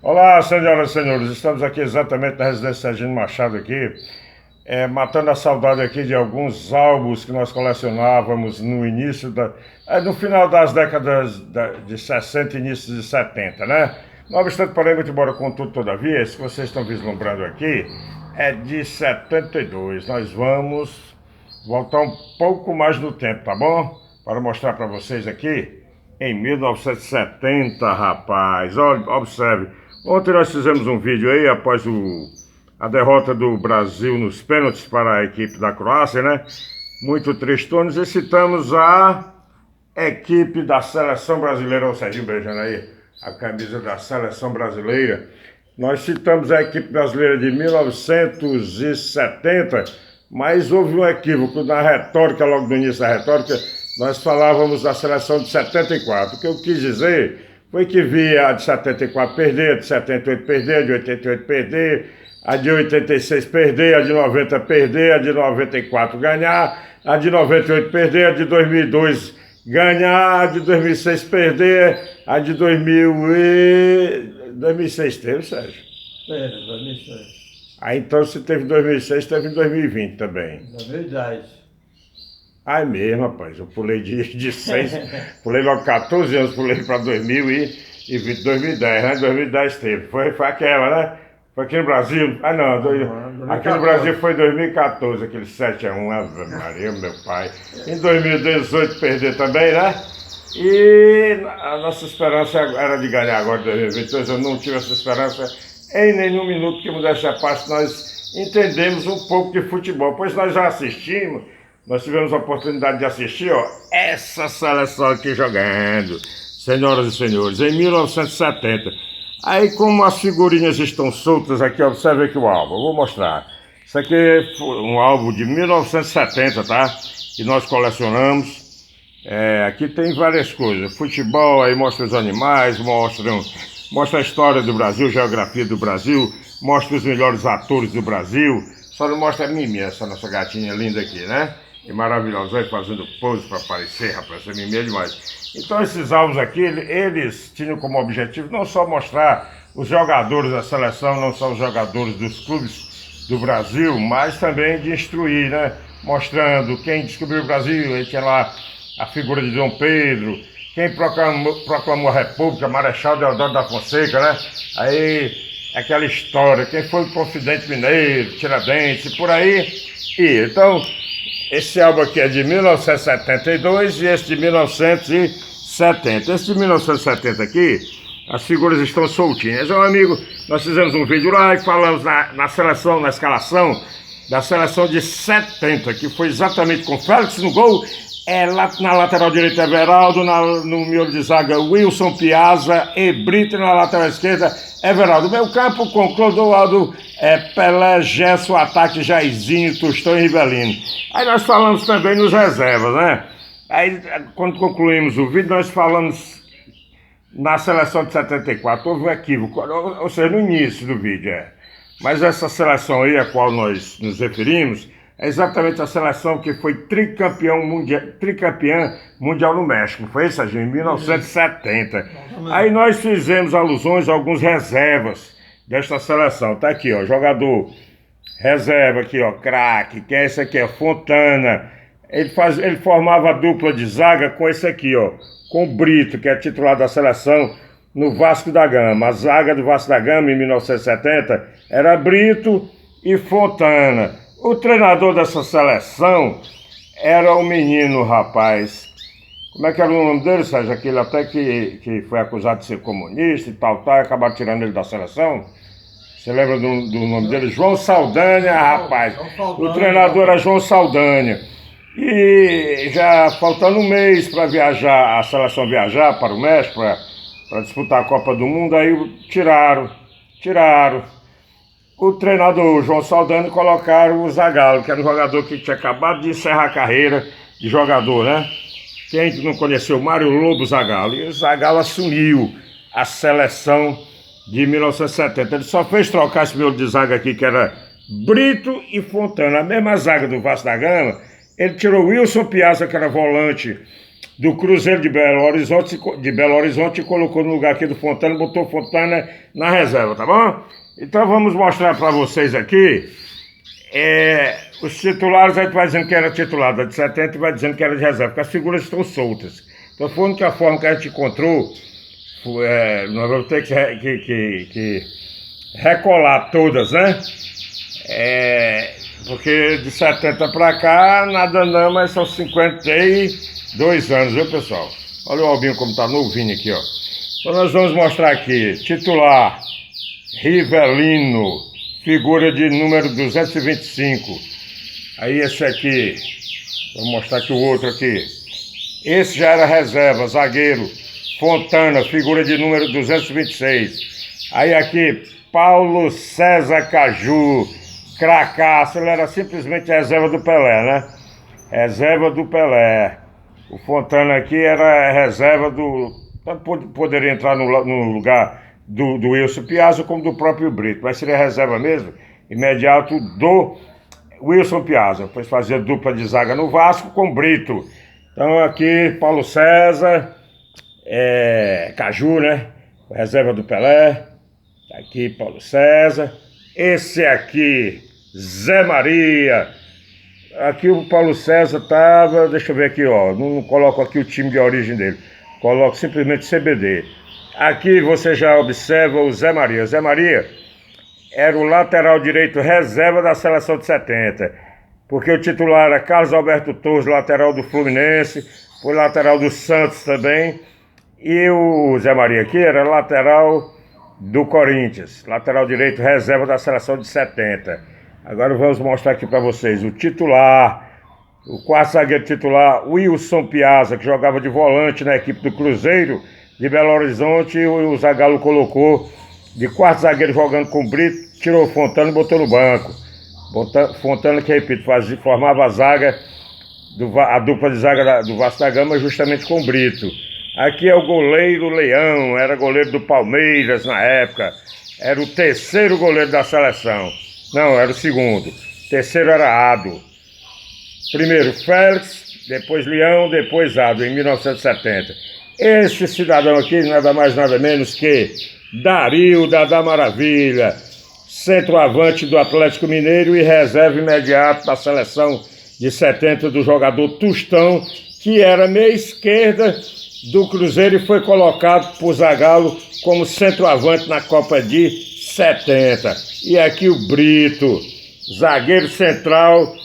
Olá, senhoras e senhores, estamos aqui exatamente na residência Serginho Machado aqui, matando a saudade aqui de alguns álbuns que nós colecionávamos no início no final das décadas de 60 e início de 70, né? Não obstante, porém, muito embora contudo, todavia, esse que vocês estão vislumbrando aqui é de 72. Nós vamos voltar um pouco mais no tempo, tá bom? Para mostrar para vocês aqui, em 1970, rapaz, olha, observe. Ontem nós fizemos um vídeo aí, após a derrota do Brasil nos pênaltis para a equipe da Croácia, né? Muito tristones, e citamos a equipe da seleção brasileira, o Serginho beijando aí a camisa da seleção brasileira. Nós citamos a equipe brasileira de 1970, mas houve um equívoco na retórica, logo no início da retórica, nós falávamos da seleção de 74. O que eu quis dizer foi que via a de 74 perder, a de 78 perder, a de 88 perder, a de 86 perder, a de 90 perder, a de 94 ganhar, a de 98 perder, a de 2002 ganhar, a de 2006 perder, a de 2006 teve, Sérgio? Teve, 2006. Aí então se teve em 2006, teve em 2020 também. 2010. Ai mesmo, rapaz, eu pulei de 6, pulei logo 14 anos, pulei para 2020, 2010, né? 2010 teve, foi aquela, né? Foi aqui no Brasil, aqui no Brasil foi 2014, aquele 7-1, Ave Maria, meu pai. Em 2018 perder também, né? E a nossa esperança era de ganhar agora em 2022, eu não tive essa esperança em nenhum minuto que modéstia à parte nós entendemos um pouco de futebol, pois nós já assistimos. Nós tivemos a oportunidade de assistir, essa seleção aqui jogando, senhoras e senhores, em 1970. Aí, como as figurinhas estão soltas aqui, observe aqui o álbum, eu vou mostrar. Isso aqui é um álbum de 1970, tá? Que nós colecionamos. Aqui tem várias coisas, futebol, aí mostra os animais, mostra a história do Brasil, geografia do Brasil, mostra os melhores atores do Brasil. Só não mostra a Mimi, essa nossa gatinha linda aqui, né? E maravilhosa, aí fazendo pose para aparecer, rapaz, essa Mimi é demais. Então esses álbuns aqui, eles tinham como objetivo não só mostrar os jogadores da seleção, não só os jogadores dos clubes do Brasil, mas também de instruir, né? Mostrando quem descobriu o Brasil, aí tinha lá a figura de Dom Pedro, quem proclamou a República, Marechal Deodoro da Fonseca, né? Aí aquela história, quem foi o Confidente Mineiro, Tiradentes, por aí. Então, esse álbum aqui é de 1972 e esse de 1970. Esse de 1970 aqui, as figuras estão soltinhas. Meu amigo, nós fizemos um vídeo lá e falamos na seleção, na escalação da seleção de 70, que foi exatamente com Félix no gol, na lateral direita Everaldo, no miolo de zaga Wilson Piazza e Brito, na lateral esquerda Everaldo. Meio campo com Clodoaldo, Pelé, Gesso, ataque Jairzinho, Tostão e Rivelino. Aí nós falamos também nos reservas, né? Aí quando concluímos o vídeo, nós falamos na seleção de 74, houve um equívoco, ou seja, no início do vídeo, Mas essa seleção aí a qual nós nos referimos é exatamente a seleção que foi tricampeã mundial no México. Foi isso, em 1970. Aí nós fizemos alusões a alguns reservas desta seleção. Tá aqui, jogador reserva aqui, craque. Que é esse aqui, Fontana. Ele formava a dupla de zaga com esse aqui, com o Brito, que é titular da seleção no Vasco da Gama. A zaga do Vasco da Gama em 1970 era Brito e Fontana. O treinador dessa seleção era o menino, rapaz. Como é que era o nome dele, Sérgio? Aquele até que foi acusado de ser comunista e tal, e acabaram tirando ele da seleção. Você lembra do nome dele? João Saldanha, rapaz. O treinador era João Saldanha. E já faltando um mês para a seleção viajar para o México, para disputar a Copa do Mundo, aí tiraram o treinador João Saldanha e colocaram o Zagallo, que era um jogador que tinha acabado de encerrar a carreira de jogador, né? Quem não conheceu, Mário Lobo Zagallo. E o Zagallo assumiu a seleção de 1970. Ele só fez trocar esse miolo de zaga aqui, que era Brito e Fontana. A mesma zaga do Vasco da Gama, ele tirou Wilson Piazza, que era volante do Cruzeiro de Belo Horizonte e colocou no lugar aqui do Fontana, botou o Fontana na reserva, tá bom? Então vamos mostrar para vocês aqui os titulares. A gente vai dizendo que era titular da de 70 e vai dizendo que era de reserva, porque as figuras estão soltas. Então foi a única forma que a gente encontrou. Nós vamos ter que recolar todas, né? Porque de 70 para cá, nada não, mas são 52 anos, viu, pessoal? Olha o Albinho como tá novinho aqui, ó. Então nós vamos mostrar aqui, titular, Rivelino, figura de número 225. Aí esse aqui, vou mostrar aqui o outro aqui. Esse já era reserva, zagueiro, Fontana, figura de número 226. Aí aqui, Paulo César Caju, cracaço, ele era simplesmente reserva do Pelé, né? Reserva do Pelé. O Fontana aqui era reserva do... Tanto poderia entrar no lugar do Wilson Piazza como do próprio Brito, mas seria reserva mesmo, imediato do Wilson Piazza, pois fazia dupla de zaga no Vasco com Brito. Então aqui, Paulo César, Caju, né? Reserva do Pelé. Aqui, Paulo César. Esse aqui, Zé Maria. Aqui o Paulo César estava, deixa eu ver aqui, ó. Não coloco aqui o time de origem dele. Coloco simplesmente CBD. Aqui você já observa o Zé Maria. Zé Maria era o lateral direito reserva da seleção de 70. Porque o titular era Carlos Alberto Torres, lateral do Fluminense. Foi lateral do Santos também. E o Zé Maria aqui era lateral do Corinthians, lateral direito reserva da seleção de 70. Agora vamos mostrar aqui para vocês o titular, o quarto zagueiro titular, Wilson Piazza, que jogava de volante na equipe do Cruzeiro de Belo Horizonte, e o Zagallo colocou de quarto zagueiro jogando com Brito, tirou o Fontana e botou no banco. Fontana, que repito, formava a zaga, a dupla de zaga do Vasco da Gama justamente com Brito. Aqui é o goleiro Leão, era goleiro do Palmeiras na época. Era o terceiro goleiro da seleção. Não, era o segundo. O terceiro era Ado. Primeiro Félix, depois Leão, depois Ado, em 1970. Esse cidadão aqui, nada mais nada menos que Dario da Maravilha, centroavante do Atlético Mineiro e reserva imediato da seleção de 70 do jogador Tostão, que era meia esquerda do Cruzeiro e foi colocado por Zagallo como centroavante na Copa de 70. E aqui o Brito, zagueiro central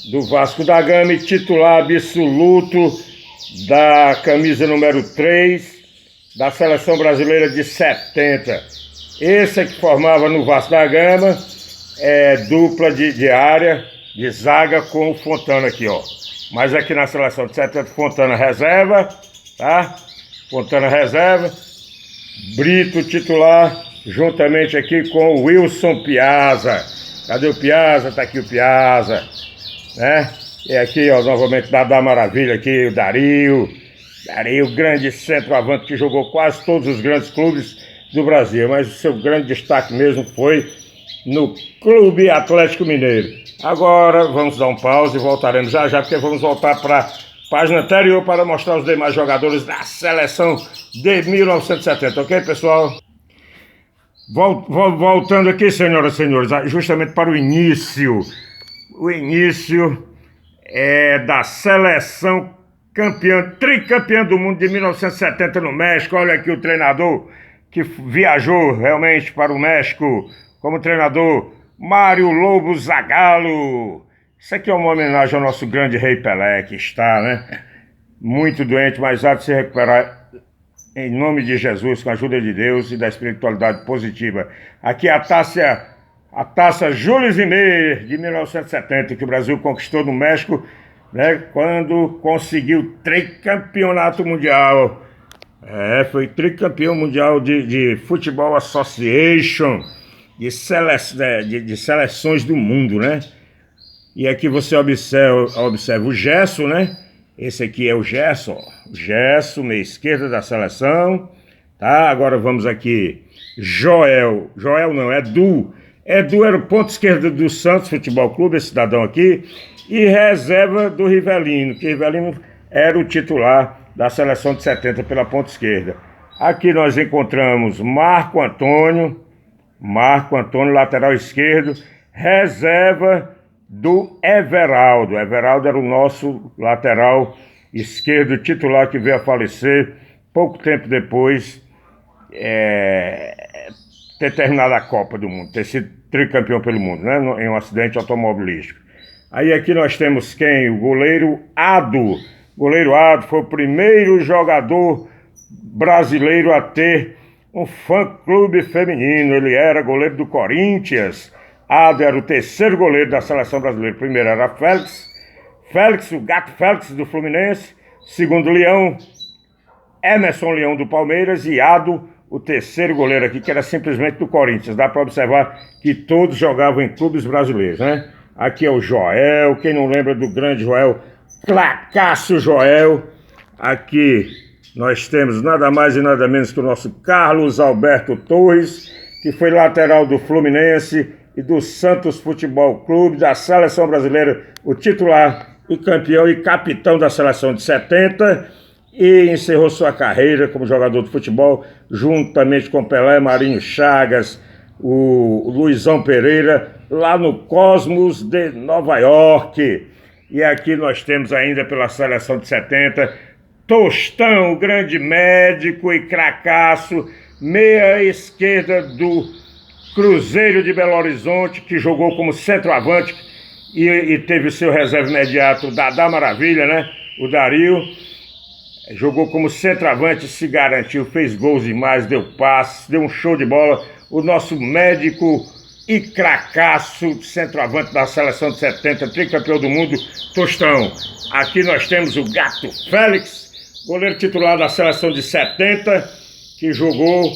do Vasco da Gama e titular absoluto da camisa número 3 da seleção brasileira de 70. Esse é que formava no Vasco da Gama dupla de área, de zaga com o Fontana aqui, ó. Mas aqui na seleção de 70, Fontana reserva, tá? Fontana reserva, Brito titular, juntamente aqui com o Wilson Piazza. Cadê o Piazza? Tá aqui o Piazza, né? E aqui, ó, novamente da Maravilha aqui, o Dario, grande centroavante que jogou quase todos os grandes clubes do Brasil, mas o seu grande destaque mesmo foi no Clube Atlético Mineiro. Agora vamos dar um pause e voltaremos já, porque vamos voltar para a página anterior para mostrar os demais jogadores da seleção de 1970, ok, pessoal? Voltando aqui, senhoras e senhores, justamente para o início da seleção tricampeã do mundo de 1970 no México. Olha aqui o treinador que viajou realmente para o México como treinador, Mário Lobo Zagallo. Isso aqui é uma homenagem ao nosso grande rei Pelé, que está, né, muito doente, mas há de se recuperar em nome de Jesus, com a ajuda de Deus e da espiritualidade positiva. Aqui a taça Jules Rimet de 1970, que o Brasil conquistou no México, né, quando conseguiu tricampeonato mundial. Foi tricampeão mundial de Futebol Association, de seleções do mundo, né? E aqui você observa o Gerson, né? Esse aqui é o Gerson, ó. Gerson, meia esquerda da seleção, tá? Agora vamos aqui, Joel não, Edu era o ponto esquerdo do Santos Futebol Clube, esse cidadão aqui, e reserva do Rivelino, que Rivelino era o titular da seleção de 70 pela ponta esquerda. Aqui nós encontramos Marco Antônio, lateral esquerdo, reserva do Everaldo. Everaldo era o nosso lateral esquerdo titular que veio a falecer pouco tempo depois ter terminado a Copa do Mundo, ter sido tricampeão pelo mundo, né, em um acidente automobilístico. Aí aqui nós temos quem? O goleiro Ado. Goleiro Ado foi o primeiro jogador brasileiro a ter um fã-clube feminino. Ele era goleiro do Corinthians. Ado era o terceiro goleiro da seleção brasileira. Primeiro era Félix, o Gato Félix do Fluminense. Segundo Leão, Emerson Leão do Palmeiras. E Ado, o terceiro goleiro aqui, que era simplesmente do Corinthians. Dá para observar que todos jogavam em clubes brasileiros, né? Aqui é o Joel, quem não lembra do grande Joel, Clacaço Joel. Aqui nós temos nada mais e nada menos que o nosso Carlos Alberto Torres, que foi lateral do Fluminense e do Santos Futebol Clube, da seleção brasileira, o titular e campeão e capitão da seleção de 70, e encerrou sua carreira como jogador de futebol, juntamente com Pelé, Marinho Chagas, o Luizão Pereira, lá no Cosmos de Nova York. E aqui nós temos ainda pela seleção de 70, Tostão, o grande médico e cracaço, meia esquerda do Cruzeiro de Belo Horizonte, que jogou como centroavante e teve seu reserva imediato, Dadá Maravilha, né? O Dario. Jogou como centroavante, se garantiu, fez gols demais, deu passes, deu um show de bola. O nosso médico e cracaço centroavante da seleção de 70, tricampeão do mundo, Tostão. Aqui nós temos o Gato Félix, goleiro titular da seleção de 70, que jogou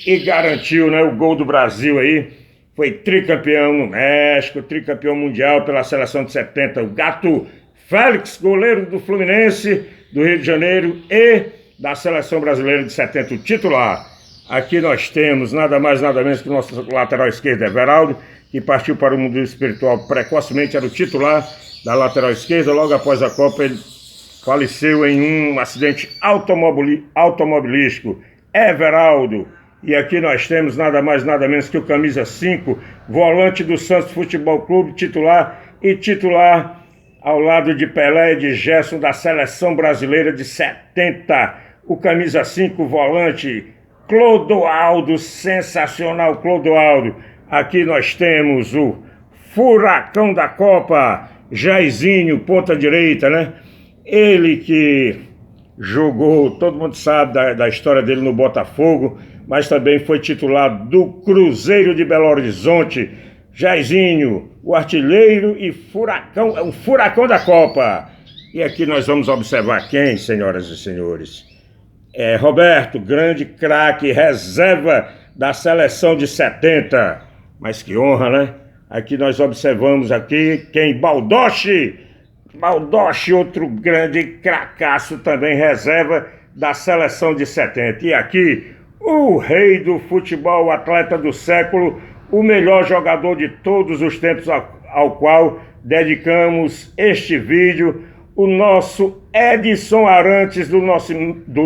e garantiu, né, o gol do Brasil aí. Foi tricampeão no México, tricampeão mundial pela seleção de 70. O Gato Félix, goleiro do Fluminense, do Rio de Janeiro e da seleção brasileira de 70, o titular. Aqui nós temos nada mais nada menos que o nosso lateral esquerdo, Everaldo, que partiu para o mundo espiritual precocemente, era o titular da lateral esquerda. Logo após a Copa ele faleceu em um acidente automobilístico. Everaldo. E aqui nós temos nada mais nada menos que o camisa 5, volante do Santos Futebol Clube, titular ao lado de Pelé e de Gerson da seleção brasileira de 70. O camisa 5, volante Clodoaldo, sensacional Clodoaldo. Aqui nós temos o furacão da Copa, Jairzinho, ponta direita, né? Ele que jogou, todo mundo sabe da história dele no Botafogo, mas também foi titular do Cruzeiro de Belo Horizonte. Jairzinho, o artilheiro e furacão, um furacão da Copa. E aqui nós vamos observar quem, senhoras e senhores? Roberto, grande craque, reserva da seleção de 70. Mas que honra, né? Aqui nós observamos aqui quem? Baldoche, outro grande cracaço também, reserva da seleção de 70. E aqui, o rei do futebol, o atleta do século, o melhor jogador de todos os tempos ao qual dedicamos este vídeo, o nosso Edson Arantes do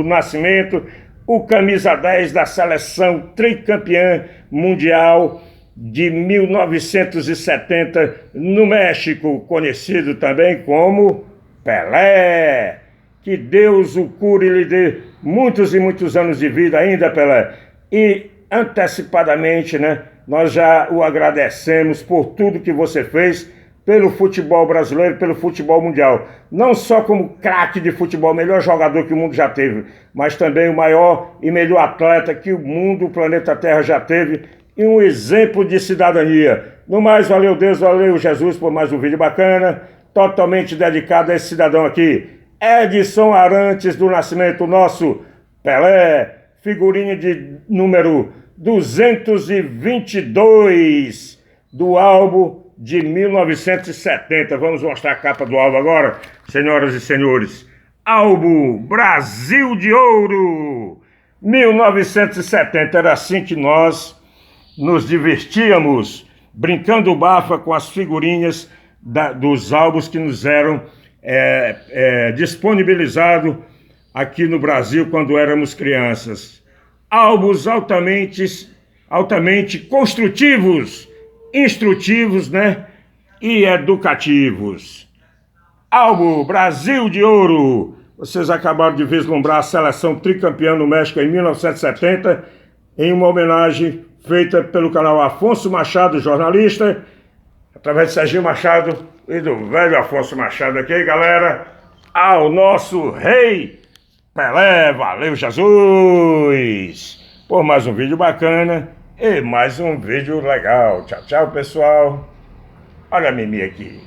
Nascimento, o camisa 10 da seleção tricampeã mundial de 1970 no México, conhecido também como Pelé. Que Deus o cure e lhe dê muitos e muitos anos de vida ainda, Pelé. E antecipadamente, né, nós já o agradecemos por tudo que você fez pelo futebol brasileiro, pelo futebol mundial. Não só como craque de futebol, melhor jogador que o mundo já teve, mas também o maior e melhor atleta que o mundo, o planeta Terra já teve, e um exemplo de cidadania. No mais, valeu Deus, valeu Jesus por mais um vídeo bacana, totalmente dedicado a esse cidadão aqui, Edson Arantes do Nascimento, nosso Pelé, figurinha de número 222 do álbum de 1970. Vamos mostrar a capa do álbum agora, senhoras e senhores. Álbum Brasil de Ouro, 1970. Era assim que nós nos divertíamos, brincando bafa com as figurinhas dos álbuns que nos eram disponibilizados aqui no Brasil quando éramos crianças. Álbuns altamente construtivos, instrutivos, né? E educativos. Álbum Brasil de Ouro. Vocês acabaram de vislumbrar a seleção tricampeã no México em 1970, em uma homenagem feita pelo canal Afonso Machado, jornalista, através de Serginho Machado e do velho Afonso Machado aqui, galera, ao nosso rei Pelé. Valeu, Jesus! Por mais um vídeo bacana e mais um vídeo legal. Tchau, tchau, pessoal. Olha a Mimi aqui.